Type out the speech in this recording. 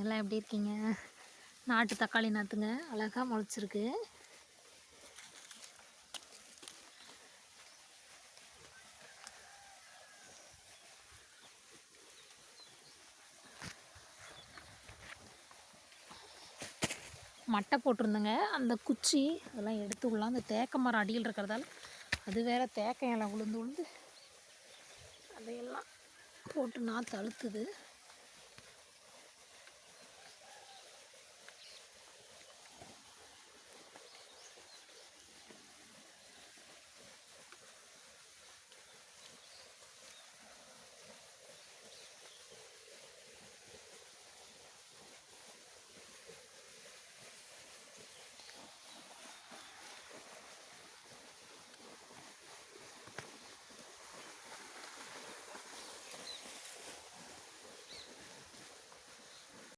எல்லாம் எப்படி இருக்கீங்க? நாட்டு தக்காளி நாற்றுங்க அழகாக முளைச்சிருக்கு. மட்டை போட்டிருந்தேங்க. அந்த குச்சி அதெல்லாம் எடுத்து விடலாம். அந்த தேக்க மரம் அடியில் இருக்கிறதால அது வேறு தேக்க இலை உளுந்து அதையெல்லாம் போட்டு நாற்று அழுத்துது.